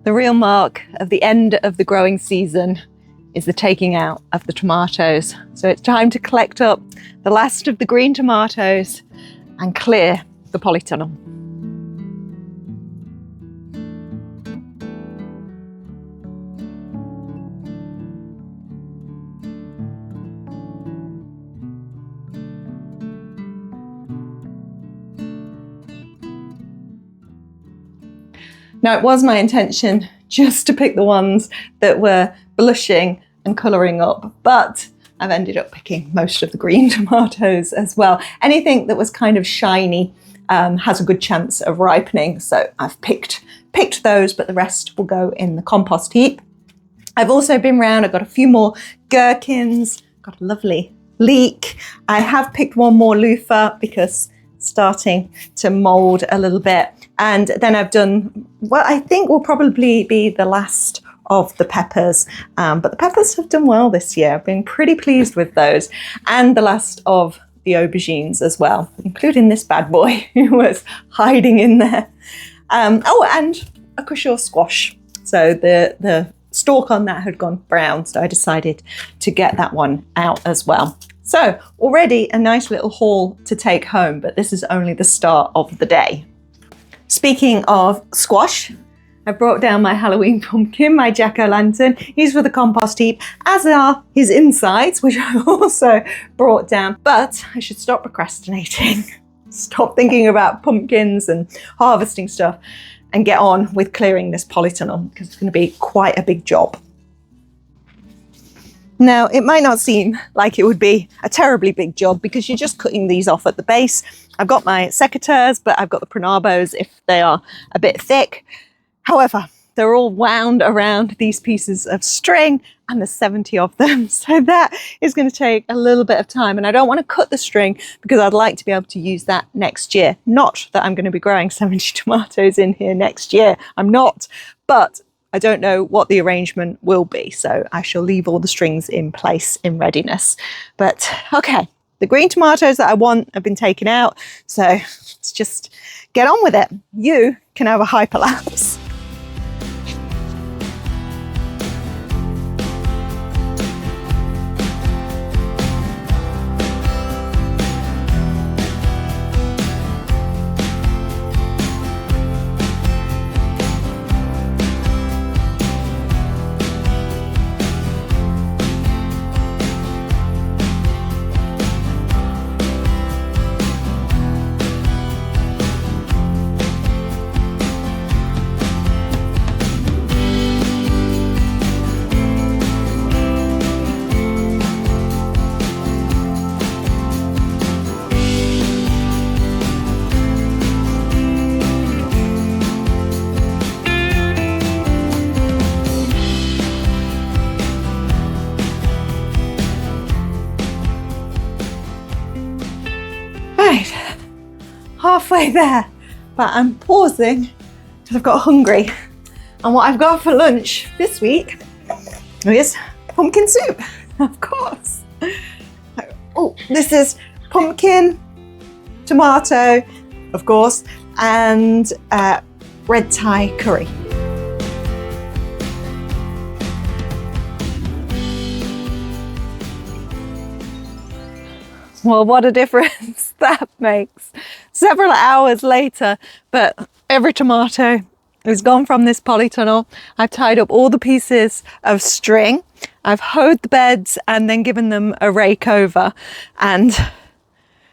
The real mark of the end of the growing season is the taking out of the tomatoes. So it's time to collect up the last of the green tomatoes and clear the polytunnel. Now, it was my intention just to pick the ones that were blushing and colouring up, but I've ended up picking most of the green tomatoes as well. Anything that was kind of shiny has a good chance of ripening, so I've picked those, but the rest will go in the compost heap. I've also been round, I've got a few more gherkins, got a lovely leek. I have picked one more loofah because it's starting to mould a little bit. And then I've done what I think will probably be the last of the peppers. But the peppers have done well this year. I've been pretty pleased with those. And the last of the aubergines as well, including this bad boy who was hiding in there. Oh, and a cushaw squash. So the stalk on that had gone brown, so I decided to get that one out as well. So already a nice little haul to take home, but this is only the start of the day. Speaking of squash, I brought down my Halloween pumpkin, my jack-o'-lantern. He's for the compost heap, as are his insides, which I also brought down. But I should stop procrastinating, stop thinking about pumpkins and harvesting stuff, and get on with clearing this polytunnel, because it's going to be quite a big job. Now, it might not seem like it would be a terribly big job because you're just cutting these off at the base. I've got my secateurs, but I've got the pronabos if they are a bit thick. However, they're all wound around these pieces of string, and there's 70 of them. So that is going to take a little bit of time, and I don't want to cut the string because I'd like to be able to use that next year. Not that I'm going to be growing 70 tomatoes in here next year. I'm not, but I don't know what the arrangement will be, so I shall leave all the strings in place in readiness. But okay, the green tomatoes that I want have been taken out, so let's just get on with it. You can have a hyperlapse. Halfway there, but I'm pausing because I've got hungry, and what I've got for lunch this week is pumpkin soup, of course. Oh, this is pumpkin, tomato, of course, and red Thai curry. Well, what a difference that makes. Several hours later, but every tomato is gone from this polytunnel. I've tied up all the pieces of string. I've hoed the beds and then given them a rake over. And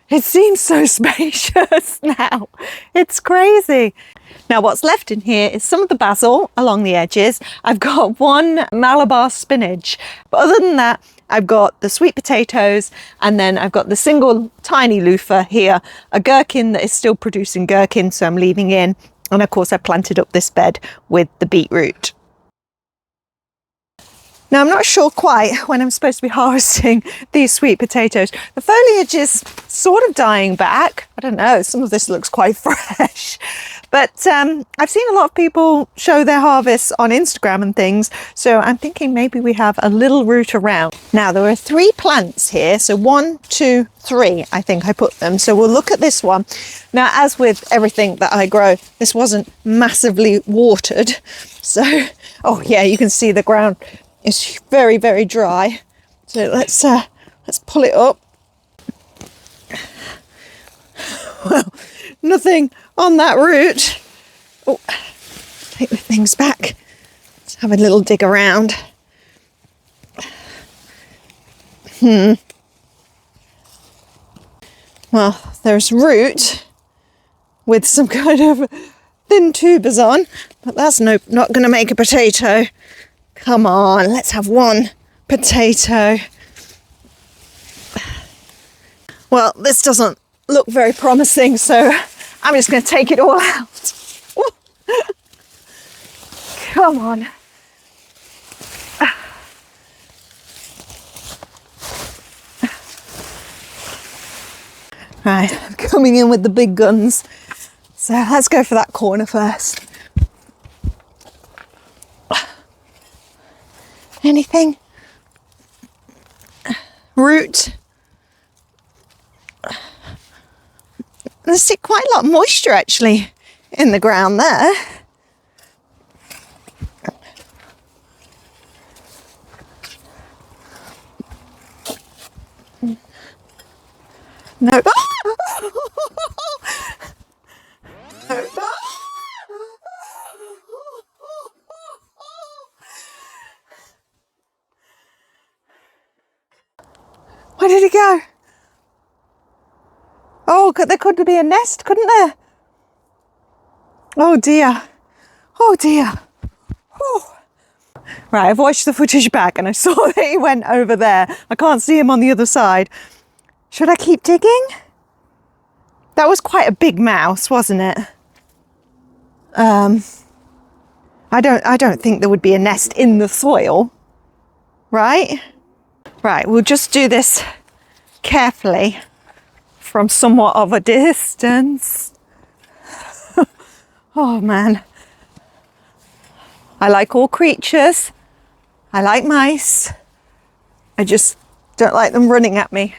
it seems so spacious now. It's crazy. Now what's left in here is some of the basil along the edges. I've got one Malabar spinach, but other than that, I've got the sweet potatoes, and then I've got the single tiny loofah here, a gherkin that is still producing gherkin, so I'm leaving in. And of course I planted up this bed with the beetroot. Now I'm not sure quite when I'm supposed to be harvesting these sweet potatoes. The foliage is sort of dying back. I don't know, some of this looks quite fresh. But I've seen a lot of people show their harvests on Instagram and things, so I'm thinking maybe we have a little route around. Now there are 3 plants here, so 1, 2, 3, I think I put them. So we'll look at this one. Now, as with everything that I grow, this wasn't massively watered. So, oh yeah, you can see the ground is very, very dry. So let's pull it up. Well, nothing on that root. Oh, take the things back. Let's have a little dig around. Well, there's root with some kind of thin tubers on, but that's not going to make a potato. Come on, let's have 1 potato. Well, this doesn't look very promising, so I'm just going to take it all out. Come on. Right, coming in with the big guns. So let's go for that corner first. Anything? Root? There's quite a lot of moisture actually in the ground there. No. Where did it go? Oh, there could be a nest, couldn't there? Oh dear. Oh dear. Oh. Right, I've watched the footage back and I saw that he went over there. I can't see him on the other side. Should I keep digging? That was quite a big mouse, wasn't it? I don't think there would be a nest in the soil, right? Right, we'll just do this carefully from somewhat of a distance. Oh man. I like all creatures. I like mice. I just don't like them running at me.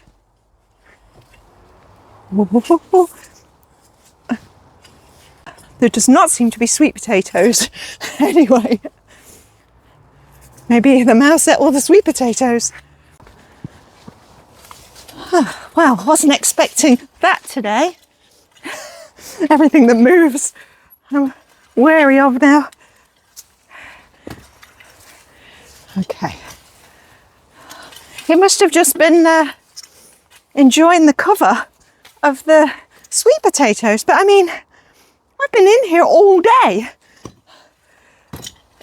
There does not seem to be sweet potatoes. Anyway, maybe the mouse ate all the sweet potatoes. Well, wasn't expecting that today. Everything that moves, I'm wary of now. Okay. He must have just been enjoying the cover of the sweet potatoes, but I mean, I've been in here all day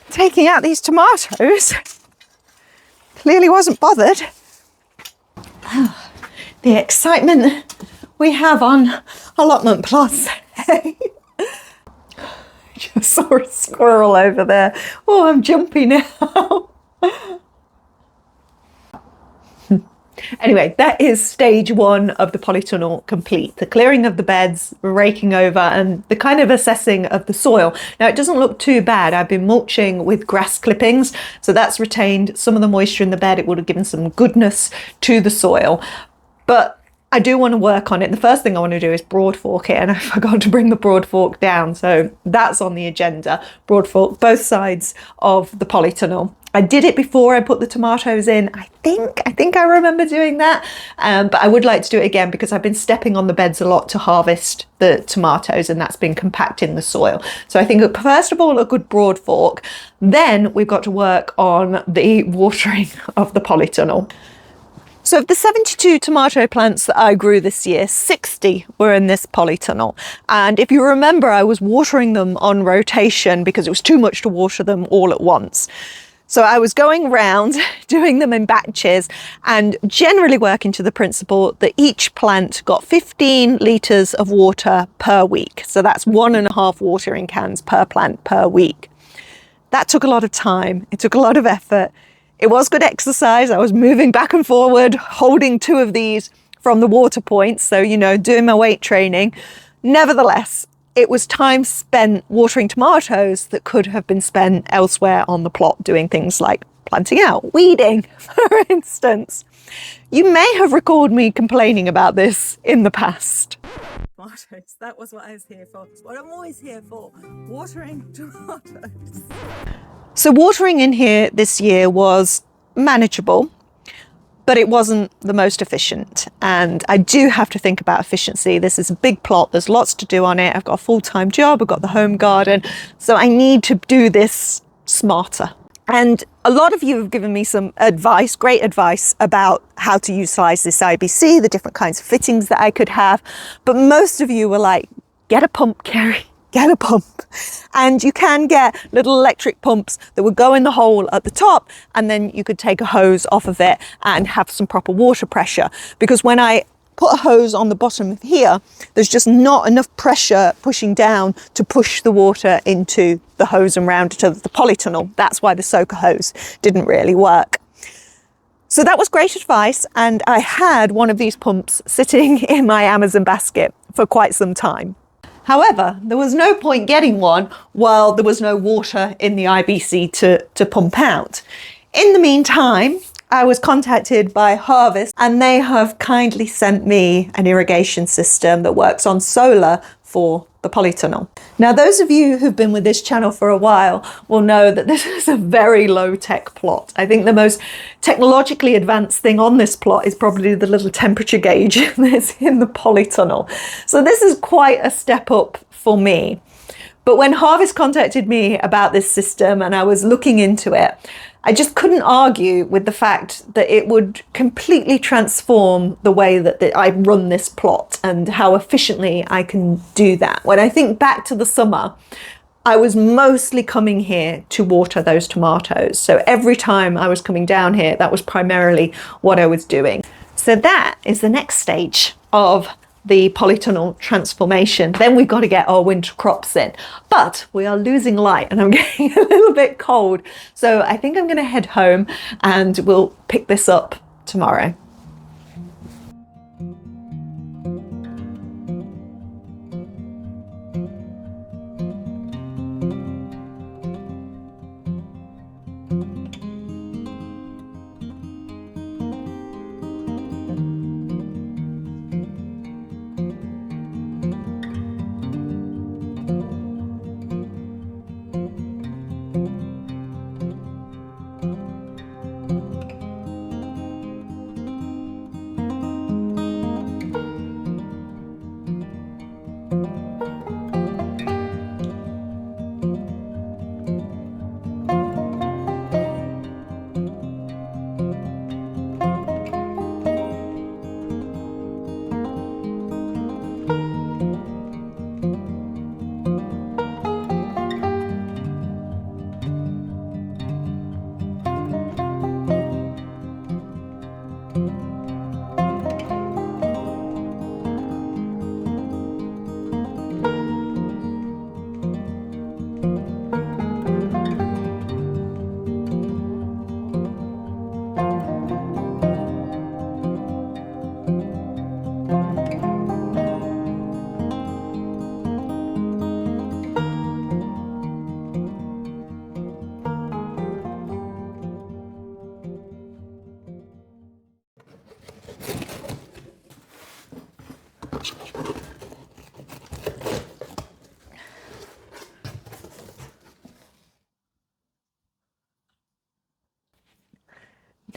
taking out these tomatoes. Clearly wasn't bothered. The excitement we have on allotment plus. Just saw a squirrel over there. Oh, I'm jumpy now. Anyway, that is stage 1 of the polytunnel complete. The clearing of the beds, raking over, and the kind of assessing of the soil. Now, it doesn't look too bad. I've been mulching with grass clippings, so that's retained some of the moisture in the bed. It would have given some goodness to the soil. But I do want to work on it. The first thing I want to do is broad fork it, and I forgot to bring the broad fork down. So that's on the agenda. Broad fork both sides of the polytunnel. I did it before I put the tomatoes in. I think I remember doing that. But I would like to do it again because I've been stepping on the beds a lot to harvest the tomatoes, and that's been compacting the soil. So I think first of all, a good broad fork. Then we've got to work on the watering of the polytunnel. So of the 72 tomato plants that I grew this year, 60 were in this polytunnel. And if you remember, I was watering them on rotation because it was too much to water them all at once. So I was going round doing them in batches and generally working to the principle that each plant got 15 litres of water per week. So that's 1.5 watering cans per plant per week. That took a lot of time. It took a lot of effort. It was good exercise. I was moving back and forward, holding 2 of these from the water points. So, you know, doing my weight training. Nevertheless, it was time spent watering tomatoes that could have been spent elsewhere on the plot doing things like planting out, weeding, for instance. You may have recalled me complaining about this in the past. Tomatoes, that was what I was here for. It's what I'm always here for, watering tomatoes. So watering in here this year was manageable, but it wasn't the most efficient. And I do have to think about efficiency. This is a big plot. There's lots to do on it. I've got a full-time job. I've got the home garden. So I need to do this smarter. And a lot of you have given me some advice, great advice about how to utilize this IBC, the different kinds of fittings that I could have. But most of you were like, get a pump, Carrie, get a pump. And you can get little electric pumps that would go in the hole at the top, and then you could take a hose off of it and have some proper water pressure. Because when I put a hose on the bottom of here, there's just not enough pressure pushing down to push the water into the hose and round to the polytunnel. That's why the soaker hose didn't really work. So that was great advice, and I had one of these pumps sitting in my Amazon basket for quite some time. However, there was no point getting one while there was no water in the IBC to pump out. In the meantime, I was contacted by HARVST, and they have kindly sent me an irrigation system that works on solar for the polytunnel. Now, those of you who've been with this channel for a while will know that this is a very low-tech plot. I think the most technologically advanced thing on this plot is probably the little temperature gauge that's in the polytunnel. So this is quite a step up for me. But when HARVST contacted me about this system and I was looking into it, I just couldn't argue with the fact that it would completely transform the way that I run this plot and how efficiently I can do that. When I think back to the summer, I was mostly coming here to water those tomatoes. So every time I was coming down here, that was primarily what I was doing. So that is the next stage of the polytunnel transformation. Then we've got to get our winter crops in, but we are losing light and I'm getting a little bit cold. So I think I'm going to head home and we'll pick this up tomorrow.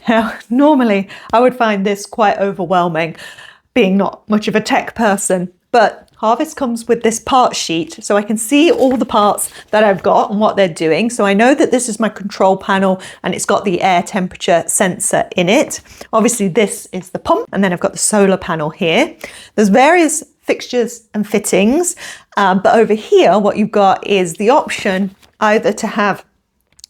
Now, normally I would find this quite overwhelming, being not much of a tech person, but HARVST comes with this part sheet so I can see all the parts that I've got and what they're doing. So I know that this is my control panel and it's got the air temperature sensor in it. Obviously this is the pump, and then I've got the solar panel here. There's various fixtures and fittings, but over here what you've got is the option either to have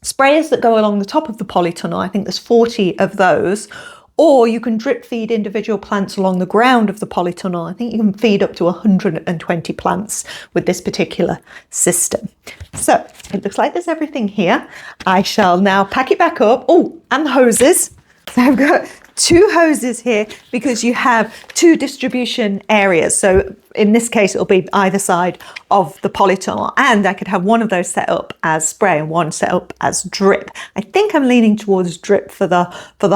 sprayers that go along the top of the polytunnel, I think there's 40 of those, or you can drip feed individual plants along the ground of the polytunnel. I think you can feed up to 120 plants with this particular system. So it looks like there's everything here. I shall now pack it back up. Oh, and the hoses. So I've got 2 hoses here because you have 2 distribution areas. So in this case, it'll be either side of the polytunnel, and I could have one of those set up as spray and one set up as drip. I think I'm leaning towards drip for the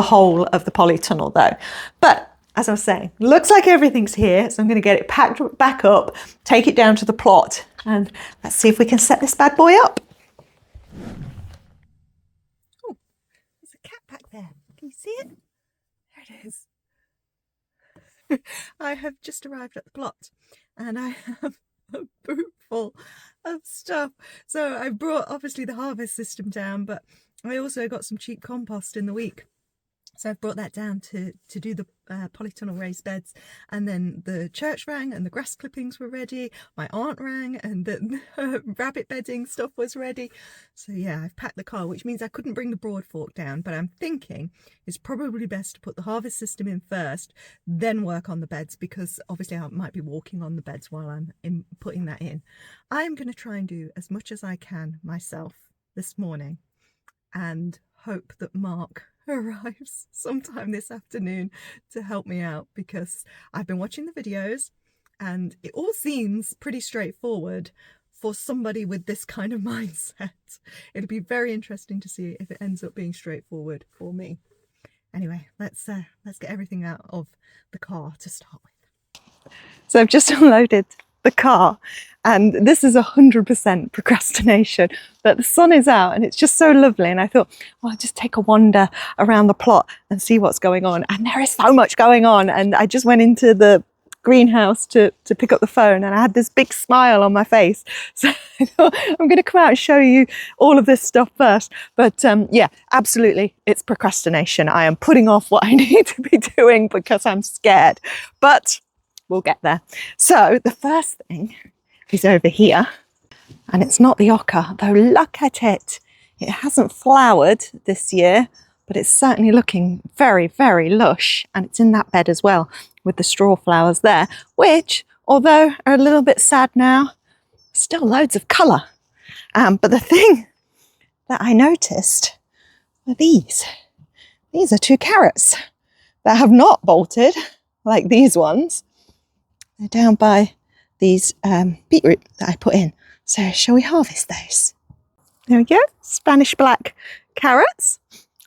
whole of the polytunnel though. But as I was saying, looks like everything's here. So I'm going to get it packed back up, take it down to the plot, and let's see if we can set this bad boy up. Oh, there's a cat back there. Can you see it? There it is. I have just arrived at the plot and I have a boot full of stuff. So I brought obviously the HARVST system down, but I also got some cheap compost in the week. So I've brought that down to do the polytunnel raised beds, and then the church rang and the grass clippings were ready. My aunt rang and the rabbit bedding stuff was ready. So yeah, I've packed the car, which means I couldn't bring the broad fork down, but I'm thinking it's probably best to put the HARVST system in first, then work on the beds, because obviously I might be walking on the beds while I'm putting that in. I'm going to try and do as much as I can myself this morning and hope that Mark arrives sometime this afternoon to help me out, because I've been watching the videos and it all seems pretty straightforward for somebody with this kind of mindset. It'll be very interesting to see if it ends up being straightforward for me. Anyway, let's get everything out of the car to start with. So I've just unloaded the car, and this is 100% procrastination, but the sun is out and it's just so lovely, and I thought, well, I'll just take a wander around the plot and see what's going on. And there is so much going on, and I just went into the greenhouse to pick up the phone and I had this big smile on my face. So I thought I'm going to come out and show you all of this stuff first. But yeah, absolutely, it's procrastination. I am putting off what I need to be doing because I'm scared, but we'll get there. So the first thing is over here, and it's not the ochre, though look at it. It hasn't flowered this year, but it's certainly looking very, very lush, and it's in that bed as well with the straw flowers there, which, although are a little bit sad now, still loads of colour. But the thing that I noticed were these. These are 2 carrots that have not bolted like these ones. They're down by these beetroot that I put in. So shall we harvest those? There we go, Spanish black carrots.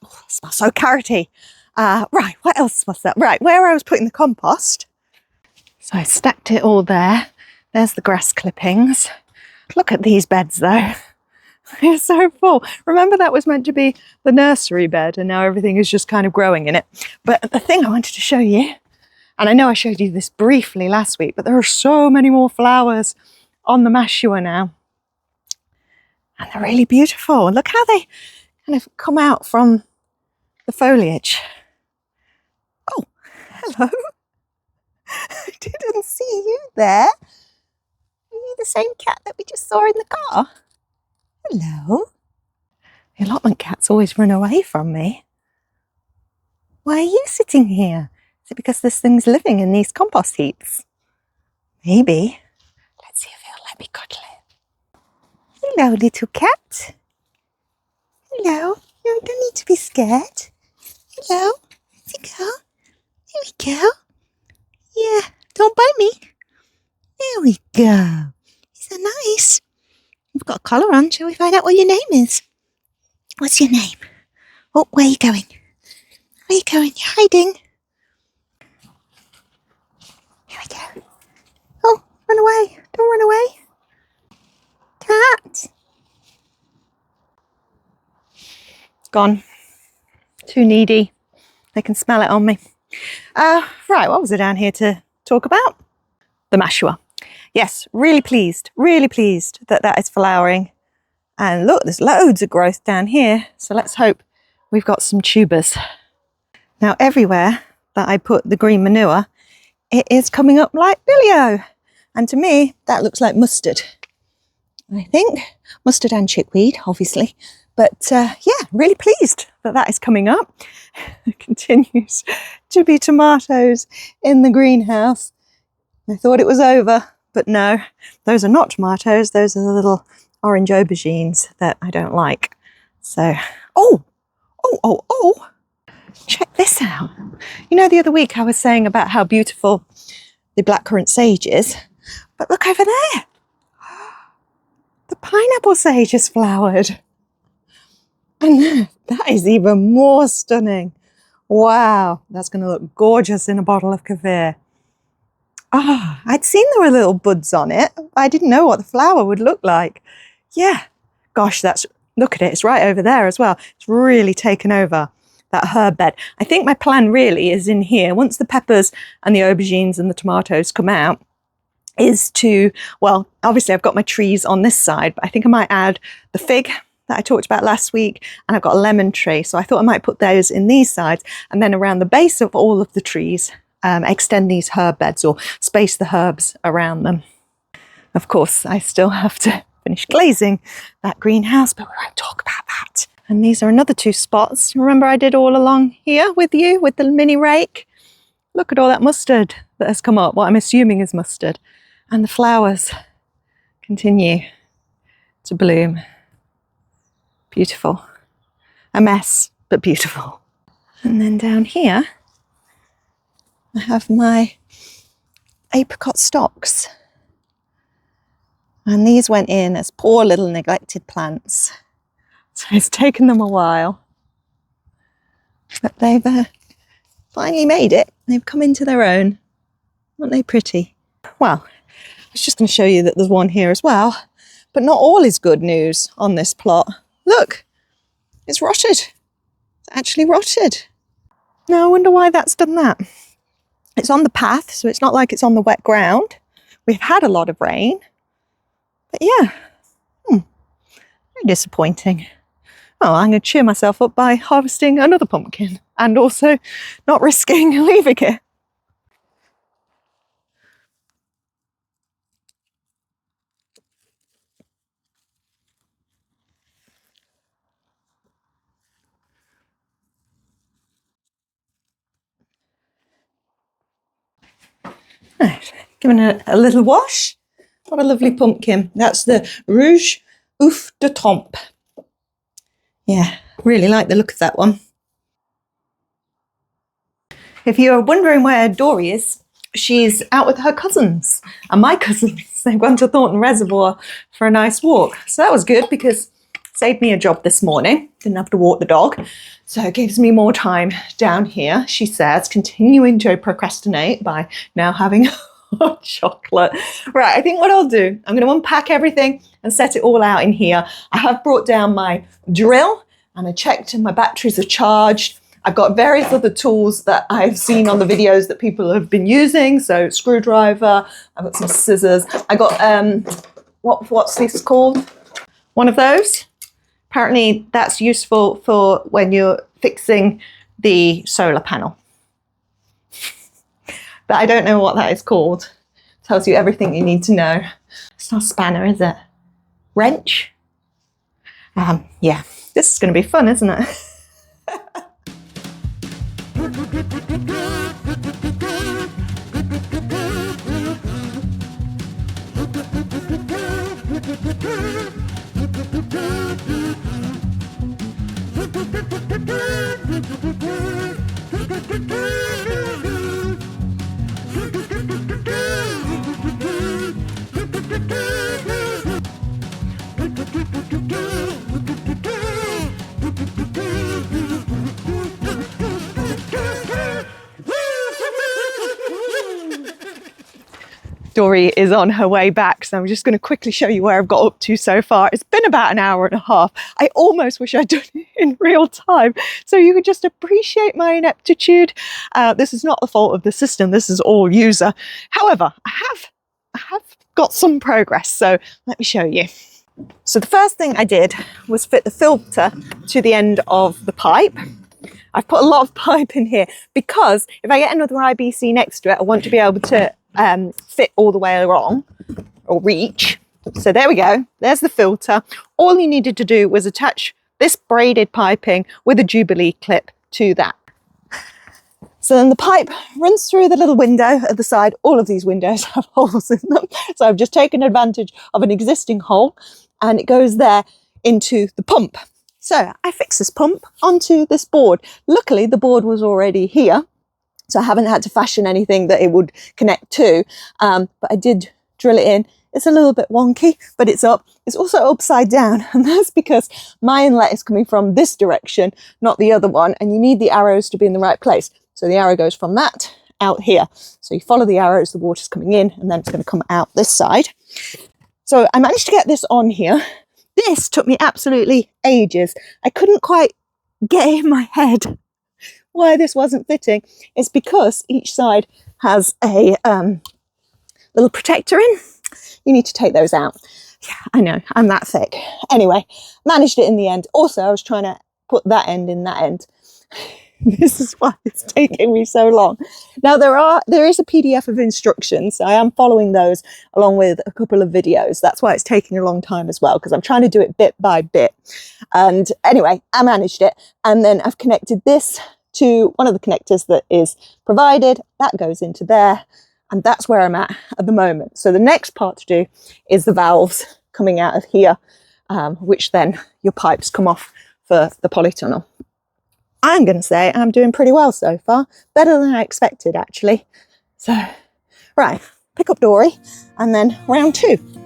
Oh, it smells so carroty. Right, what else was that? Right, where I was putting the compost. So I stacked it all there. There's the grass clippings. Look at these beds though. They're so full. Remember, that was meant to be the nursery bed, and now everything is just kind of growing in it. But the thing I wanted to show you, and I know I showed you this briefly last week, but there are so many more flowers on the mashua now. And they're really beautiful. Look how they kind of come out from the foliage. Oh, hello. I didn't see you there. Are you the same cat that we just saw in the car? Hello. The allotment cats always run away from me. Why are you sitting here? Is it because this thing's living in these compost heaps? Maybe. Let's see if he'll let me cuddle it. Hello, little cat. Hello. No, you don't need to be scared. Hello. Here we go. Here we go. Yeah, don't bite me. There we go. Isn't that nice? You've got a collar on. Shall we find out what your name is? What's your name? Oh, where are you going? Where are you going? You're hiding. Here we go. Oh, run away. Don't run away. Cat. Gone. Too needy. They can smell it on me. Right, what was I down here to talk about? The mashua. Yes, really pleased that that is flowering. And look, there's loads of growth down here. So let's hope we've got some tubers. Now, everywhere that I put the green manure, it is coming up like billio. And to me, that looks like mustard. I think mustard and chickweed, obviously. But yeah, really pleased that that is coming up. It continues to be tomatoes in the greenhouse. I thought it was over, but no, those are not tomatoes. Those are the little orange aubergines that I don't like. So, oh, check this out. You know, the other week I was saying about how beautiful the blackcurrant sage is, but look over there. The pineapple sage has flowered. And that is even more stunning. Wow, that's going to look gorgeous in a bottle of Kefir. Ah, I'd seen there were little buds on it, but I didn't know what the flower would look like. Yeah, gosh, look at it, it's right over there as well. It's really taken over that herb bed. I think my plan really is in here, once the peppers and the aubergines and the tomatoes come out, is to, well, obviously I've got my trees on this side, but I think I might add the fig that I talked about last week, and I've got a lemon tree. So I thought I might put those in these sides, and then around the base of all of the trees, extend these herb beds or space the herbs around them. Of course, I still have to finish glazing that greenhouse, but we won't talk about that. And these are another 2 spots. Remember I did all along here with you with the mini rake? Look at all that mustard that has come up, what I'm assuming is mustard. And the flowers continue to bloom. Beautiful. A mess, but beautiful. And then down here, I have my apricot stocks. And these went in as poor little neglected plants. So it's taken them a while. But they've finally made it. They've come into their own. Aren't they pretty? Well, I was just going to show you that there's one here as well. But not all is good news on this plot. Look, it's rotted. It's actually rotted. Now I wonder why that's done that. It's on the path, so it's not like it's on the wet ground. We've had a lot of rain. But yeah, very disappointing. Oh, I'm going to cheer myself up by harvesting another pumpkin and also not risking leaving it. Right, giving it a little wash. What a lovely pumpkin. That's the Rouge Ouf de Trompe. Yeah, really like the look of that one. If you're wondering where Dorie is, she's out with her cousins and my cousins. They've gone to Thornton Reservoir for a nice walk. So that was good because it saved me a job this morning. Didn't have to walk the dog. So it gives me more time down here, she says, continuing to procrastinate by now having hot chocolate. Right, I think what I'll do, I'm going to unpack everything and set it all out in here. I have brought down my drill and I checked and my batteries are charged. I've got various other tools that I've seen on the videos that people have been using. So screwdriver, I've got some scissors. I got, what's this called? One of those. Apparently that's useful for when you're fixing the solar panel. But I don't know what that is called. It tells you everything you need to know. It's not a spanner, is it? Wrench? Yeah, this is going to be fun, isn't it? Dorie is on her way back, so I'm just going to quickly show you where I've got up to so far. It's been about an hour and a half. I almost wish I'd done it in real time so you could just appreciate my ineptitude. This is not the fault of the system, this is all user. However, I have got some progress, so let me show you. So the first thing I did was fit the filter to the end of the pipe. I've put a lot of pipe in here because if I get another IBC next to it, I want to be able to fit all the way along or reach. So there we go, there's the filter. All you needed to do was attach this braided piping with a Jubilee clip to that. So then the pipe runs through the little window at the side. All of these windows have holes in them. So I've just taken advantage of an existing hole, and it goes there into the pump. So I fix this pump onto this board. Luckily, the board was already here, so I haven't had to fashion anything that it would connect to. But I did drill it in. It's a little bit wonky, but it's up. It's also upside down, and that's because my inlet is coming from this direction, not the other one, and you need the arrows to be in the right place. So the arrow goes from that out here. So you follow the arrows, the water's coming in, and then it's going to come out this side. So I managed to get this on here. This took me absolutely ages. I couldn't quite get in my head why this wasn't fitting. It's because each side has a little protector in. You need to take those out. Yeah, I know, I'm that thick. Anyway, managed it in the end. Also, I was trying to put that end in that end. This is why it's taking me so long. Now there is a PDF of instructions. I am following those along with a couple of videos. That's why it's taking a long time as well, because I'm trying to do it bit by bit. And anyway, I managed it. And then I've connected this to one of the connectors that is provided. That goes into there. And that's where I'm at the moment. So the next part to do is the valves coming out of here, which then your pipes come off for the polytunnel. I'm going to say I'm doing pretty well so far. Better than I expected, actually. So, right, pick up Dorie and then round 2.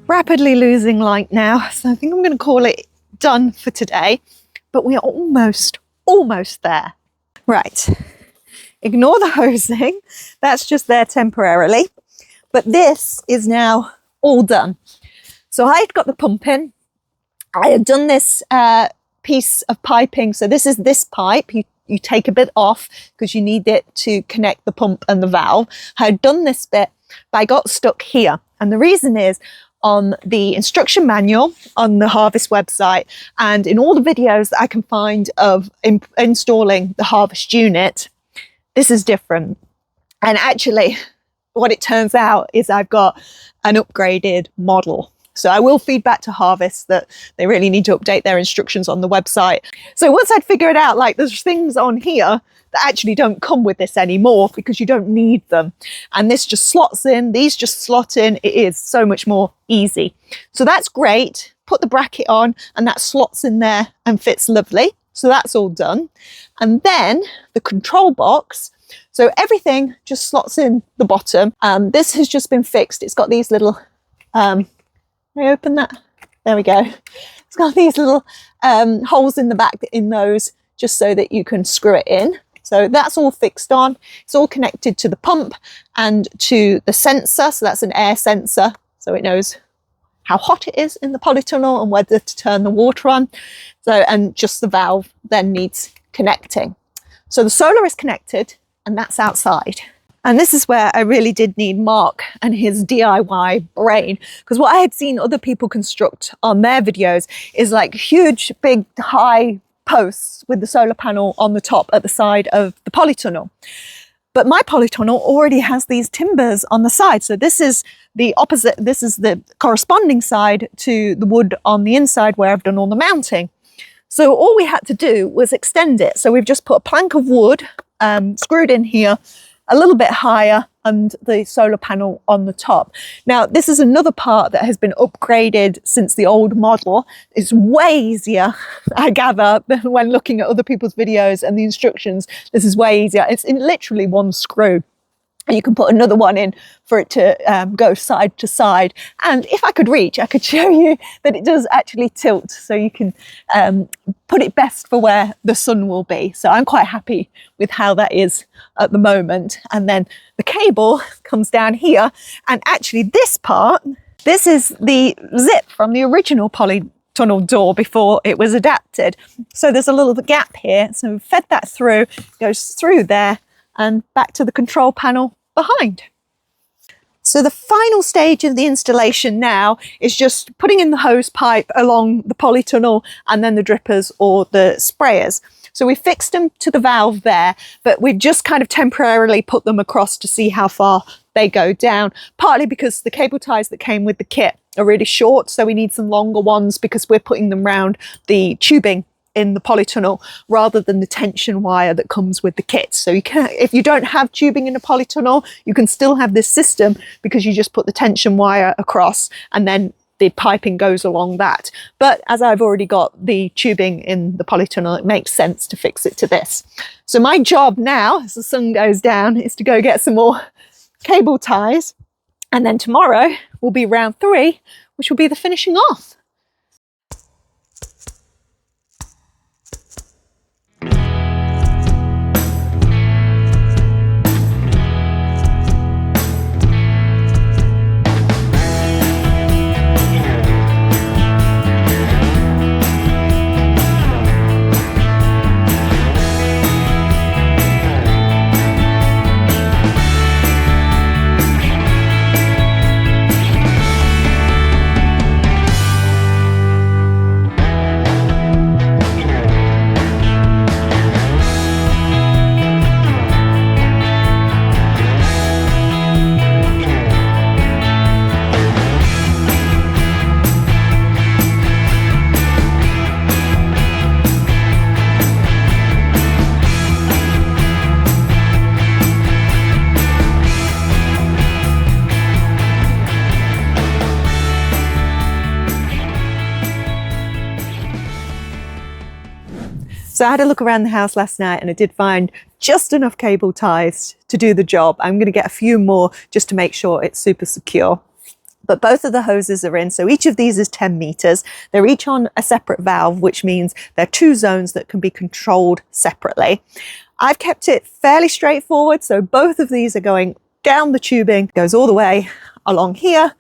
Rapidly losing light now, so I think I'm going to call it done for today, but we are almost there. Right, ignore the hosing, that's just there temporarily, but this is now all done. So I had got the pump in, I had done this piece of piping, so this is this pipe, you take a bit off because you need it to connect the pump and the valve. I had done this bit, but I got stuck here, and the reason is on the instruction manual on the HARVST website and in all the videos that I can find of installing the HARVST unit, this is different. And actually what it turns out is I've got an upgraded model. So I will feed back to HARVST that they really need to update their instructions on the website. So once I'd figured out, like, there's things on here that actually don't come with this anymore because you don't need them. And this just slots in, these just slot in. It is so much more easy. So that's great. Put the bracket on and that slots in there and fits lovely. So that's all done. And then the control box. So everything just slots in the bottom. This has just been fixed. It's got these little, can I open that? There we go. It's got these little holes in the back in those just so that you can screw it in. So that's all fixed on. It's all connected to the pump and to the sensor. So that's an air sensor. So it knows how hot it is in the polytunnel and whether to turn the water on. So, and just the valve then needs connecting. So the solar is connected and that's outside. And this is where I really did need Mark and his DIY brain, because what I had seen other people construct on their videos is like huge, big, high posts with the solar panel on the top at the side of the polytunnel. But my polytunnel already has these timbers on the side. So this is the opposite, this is the corresponding side to the wood on the inside where I've done all the mounting. So all we had to do was extend it. So we've just put a plank of wood screwed in here, a little bit higher, and the solar panel on the top. Now, this is another part that has been upgraded since the old model. It's way easier, I gather, when looking at other people's videos and the instructions. This is way easier. It's in literally one screw. And you can put another one in for it to go side to side. And if I could reach, I could show you that it does actually tilt. So you can put it best for where the sun will be. So I'm quite happy with how that is at the moment. And then the cable comes down here. And actually this part, this is the zip from the original tunnel door before it was adapted. So there's a little gap here. So we've fed that through, goes through there and back to the control panel behind. So the final stage of the installation now is just putting in the hose pipe along the polytunnel and then the drippers or the sprayers. So we fixed them to the valve there, but we've just kind of temporarily put them across to see how far they go down, partly because the cable ties that came with the kit are really short, so we need some longer ones because we're putting them round the tubing in the polytunnel rather than the tension wire that comes with the kit. So you can, if you don't have tubing in a polytunnel, you can still have this system because you just put the tension wire across and then the piping goes along that. But as I've already got the tubing in the polytunnel, it makes sense to fix it to this. So my job now, as the sun goes down, is to go get some more cable ties. And then tomorrow will be round 3, which will be the finishing off. So I had a look around the house last night and I did find just enough cable ties to do the job. I'm going to get a few more just to make sure it's super secure. But both of the hoses are in, so each of these is 10 meters. They're each on a separate valve, which means they're 2 zones that can be controlled separately. I've kept it fairly straightforward, so both of these are going down the tubing, goes all the way along here,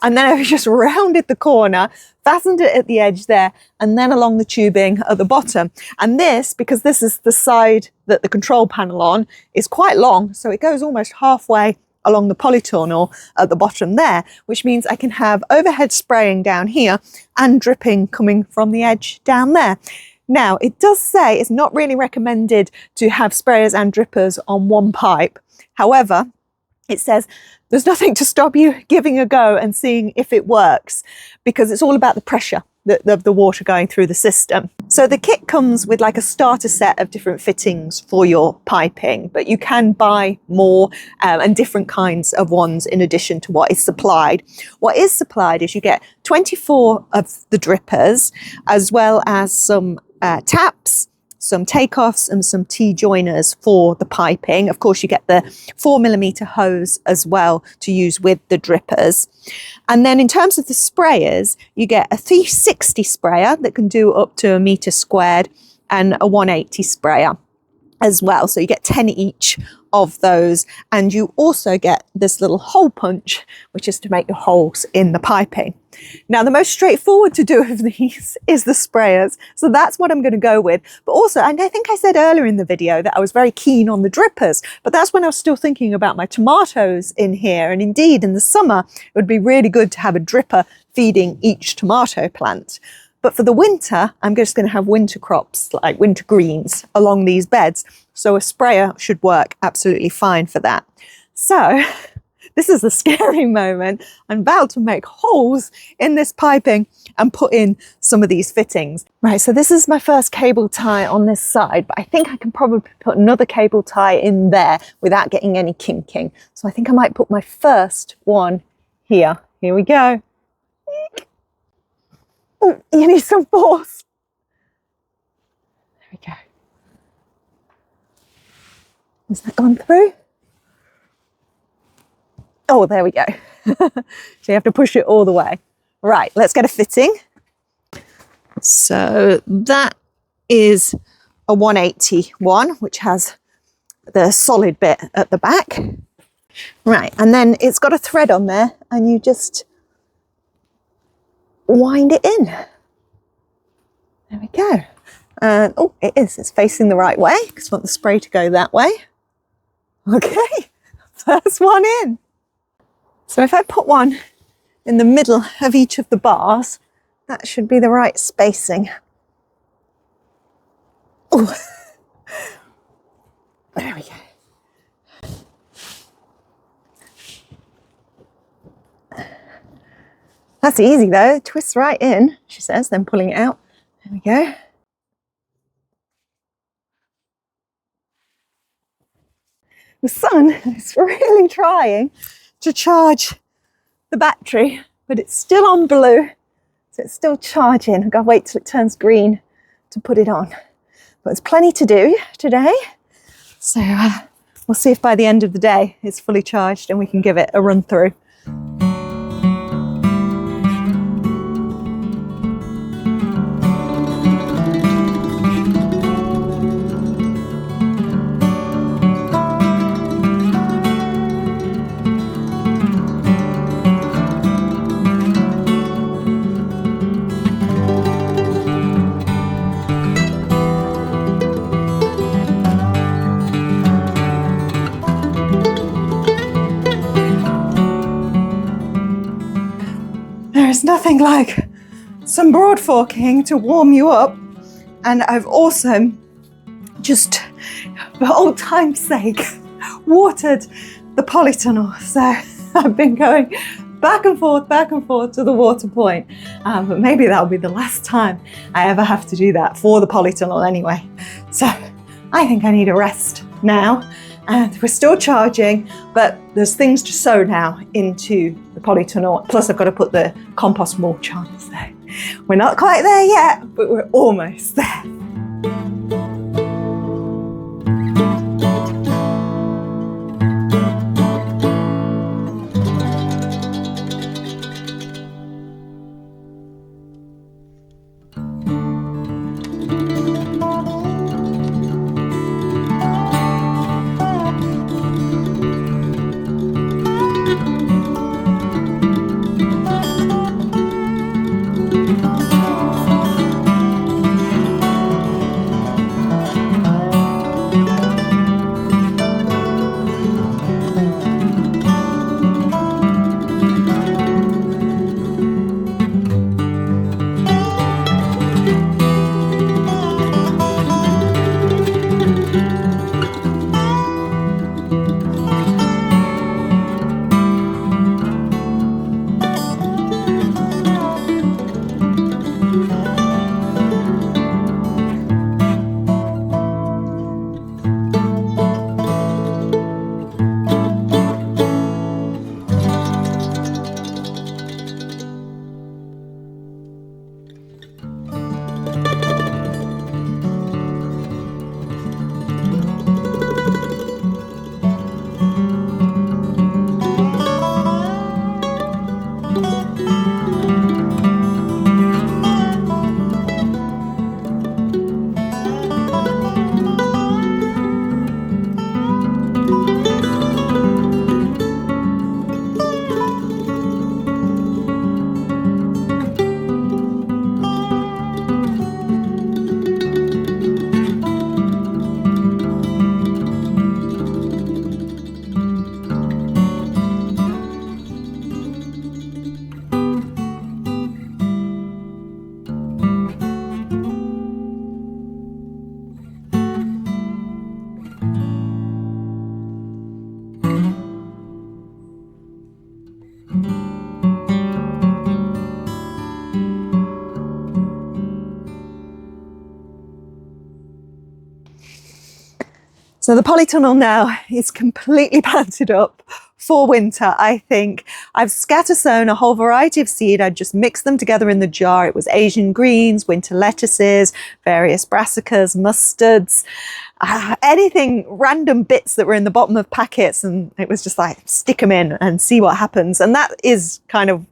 and then I've just rounded the corner, fastened it at the edge there, and then along the tubing at the bottom. And this, because this is the side that the control panel on, is quite long, so it goes almost halfway along the polytunnel at the bottom there, which means I can have overhead spraying down here and dripping coming from the edge down there. Now, it does say it's not really recommended to have sprayers and drippers on one pipe. However, it says there's nothing to stop you giving a go and seeing if it works, because it's all about the pressure of the water going through the system. So the kit comes with like a starter set of different fittings for your piping, but you can buy more and different kinds of ones in addition to what is supplied. What is supplied is you get 24 of the drippers, as well as some taps, some takeoffs and some T-joiners for the piping. Of course, you get the 4mm hose as well to use with the drippers. And then in terms of the sprayers, you get a 360 sprayer that can do up to 1 meter squared and a 180 sprayer as well. So you get 10 each of those. And you also get this little hole punch, which is to make the holes in the piping. Now, the most straightforward to do of these is the sprayers. So that's what I'm going to go with. But also, and I think I said earlier in the video that I was very keen on the drippers, but that's when I was still thinking about my tomatoes in here. And indeed, in the summer, it would be really good to have a dripper feeding each tomato plant. But for the winter, I'm just going to have winter crops, like winter greens, along these beds. So a sprayer should work absolutely fine for that. So this is the scary moment. I'm about to make holes in this piping and put in some of these fittings. Right, so this is my first cable tie on this side, but I think I can probably put another cable tie in there without getting any kinking. So I think I might put my first one here. Here we go. Oh, you need some force. There we go. Has that gone through? Oh, there we go. So you have to push it all the way. Right, let's get a fitting. So that is a 180 one, which has the solid bit at the back. Right, and then it's got a thread on there and you just wind it in. There we go. And oh, it's facing the right way because I want the spray to go that way. Okay, first one in. So if I put one in the middle of each of the bars, that should be the right spacing. Oh, there we go. That's easy though, twists right in, she says, then pulling it out. There we go. The sun is really trying to charge the battery, but it's still on blue, so it's still charging. I've got to wait till it turns green to put it on. But there's plenty to do today, so we'll see if by the end of the day it's fully charged and we can give it a run through. There's nothing like some broad forking to warm you up, and I've also just, for old time's sake, watered the polytunnel. So I've been going back and forth to the water point, but maybe that'll be the last time I ever have to do that for the polytunnel anyway. So I think I need a rest now. And we're still charging, but there's things to sow now into the polytunnel. Plus I've got to put the compost mulch on. So we're not quite there yet, but we're almost there. So the polytunnel now is completely planted up for winter, I think. I've scatter sown a whole variety of seed. I just mixed them together in the jar. It was Asian greens, winter lettuces, various brassicas, mustards, anything, random bits that were in the bottom of packets. And it was just like, stick them in and see what happens. And that is kind of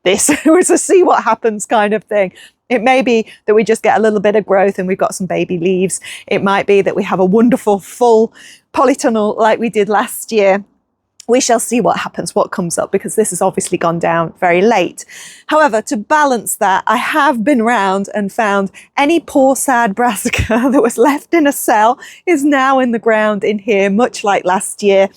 this. It was a see what happens kind of thing. It may be that we just get a little bit of growth and we've got some baby leaves. It might be that we have a wonderful full polytunnel like we did last year. we shall see what happens, what comes up, because this has obviously gone down very late. However, to balance that, I have been round and found any poor sad brassica that was left in a cell is now in the ground in here, much like last year,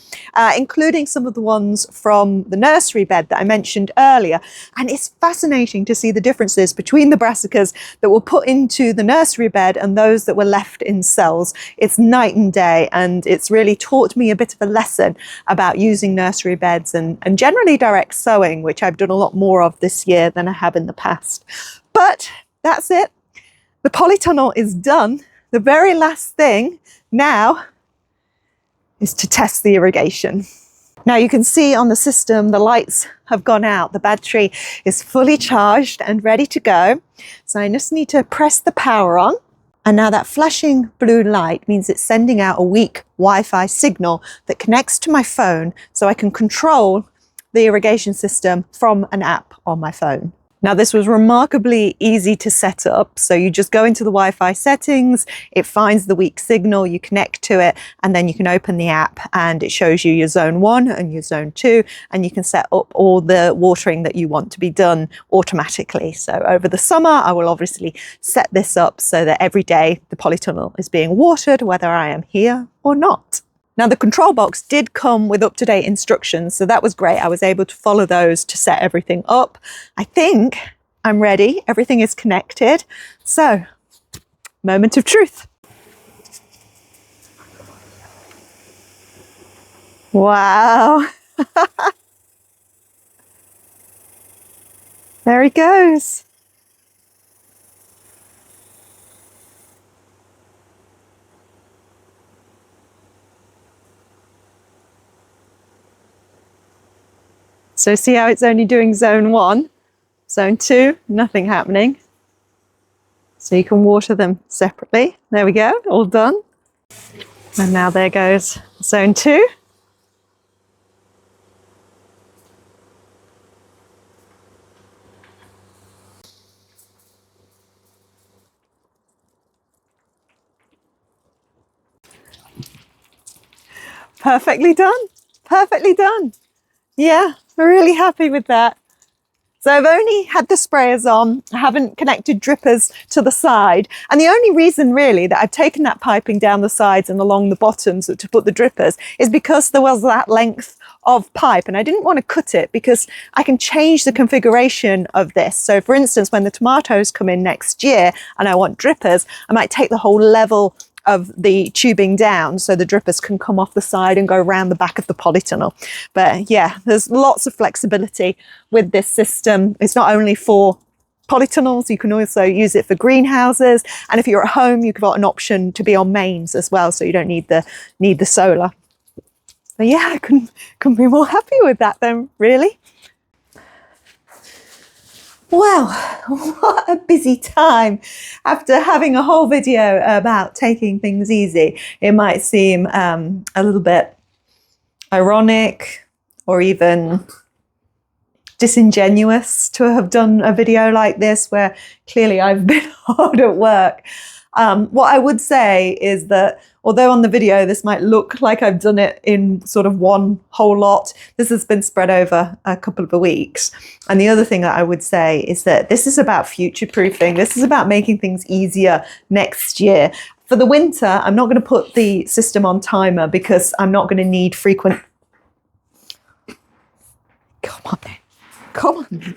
including some of the ones from the nursery bed that I mentioned earlier. And it's fascinating to see the differences between the brassicas that were put into the nursery bed and those that were left in cells. It's night and day, and it's really taught me a bit of a lesson about using nursery beds and generally direct sowing, which I've done a lot more of this year than I have in the past. But that's it. The polytunnel is done. The very last thing now is to test the irrigation. Now you can see on the system the lights have gone out. The battery is fully charged and ready to go. So I just need to press the power on. And now that flashing blue light means it's sending out a weak Wi-Fi signal that connects to my phone so I can control the irrigation system from an app on my phone. Now this was remarkably easy to set up. So you just go into the Wi-Fi settings, it finds the weak signal, you connect to it, and then you can open the app and it shows you your zone 1 and your zone 2, and you can set up all the watering that you want to be done automatically. So over the summer, I will obviously set this up so that every day the polytunnel is being watered, whether I am here or not. Now the control box did come with up-to-date instructions, so that was great. I was able to follow those to set everything up. I think I'm ready. Everything is connected. So, moment of truth. Wow. There he goes. So see how it's only doing zone 1, zone 2, nothing happening. So you can water them separately. There we go, all done. And now there goes zone 2. Perfectly done, perfectly done. Yeah, I'm really happy with that. So I've only had the sprayers on, I haven't connected drippers to the side. And the only reason really that I've taken that piping down the sides and along the bottoms to put the drippers is because there was that length of pipe and I didn't want to cut it because I can change the configuration of this. So for instance, when the tomatoes come in next year and I want drippers, I might take the whole level of the tubing down so the drippers can come off the side and go around the back of the polytunnel. But yeah, there's lots of flexibility with this system. It's not only for polytunnels, you can also use it for greenhouses, and if you're at home you've got an option to be on mains as well, so you don't need the solar. But yeah, I couldn't be more happy with that then, really. Well, what a busy time. After having a whole video about taking things easy, it might seem a little bit ironic or even disingenuous to have done a video like this where clearly I've been hard at work. What I would say is that although on the video this might look like I've done it in sort of one whole lot, this has been spread over a couple of weeks. And the other thing that I would say is that this is about future-proofing. This is about making things easier next year. For the winter, I'm not going to put the system on timer because I'm not going to need frequent... Come on then. Come on then.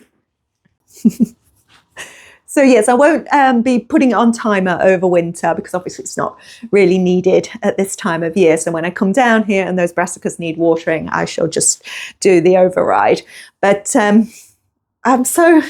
So yes, I won't be putting it on timer over winter because obviously it's not really needed at this time of year. So when I come down here and those brassicas need watering, I shall just do the override. But I'm so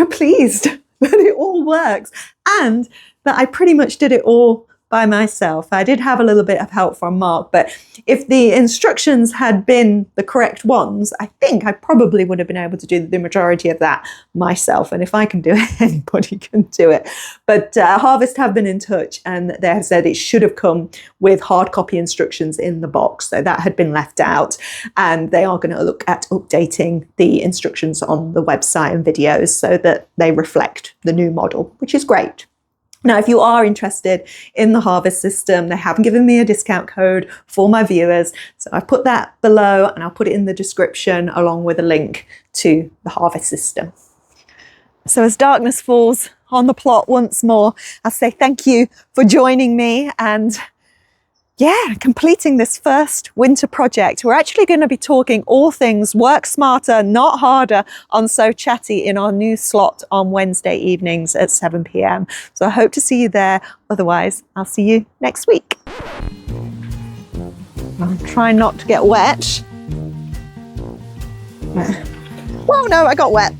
pleased that it all works and that I pretty much did it all by myself. I did have a little bit of help from Mark, but if the instructions had been the correct ones, I think I probably would have been able to do the majority of that myself. And if I can do it, anybody can do it. But HARVST have been in touch and they have said it should have come with hard copy instructions in the box. So that had been left out, and they are going to look at updating the instructions on the website and videos so that they reflect the new model, which is great. Now, if you are interested in the HARVST system, they haven't given me a discount code for my viewers. So I've put that below and I'll put it in the description along with a link to the HARVST system. So as darkness falls on the plot once more, I'll say thank you for joining me and yeah, completing this first winter project. We're actually going to be talking all things work smarter, not harder on So Chatty in our new slot on Wednesday evenings at 7 p.m. So I hope to see you there. Otherwise, I'll see you next week. I'm trying not to get wet. Well, no, I got wet.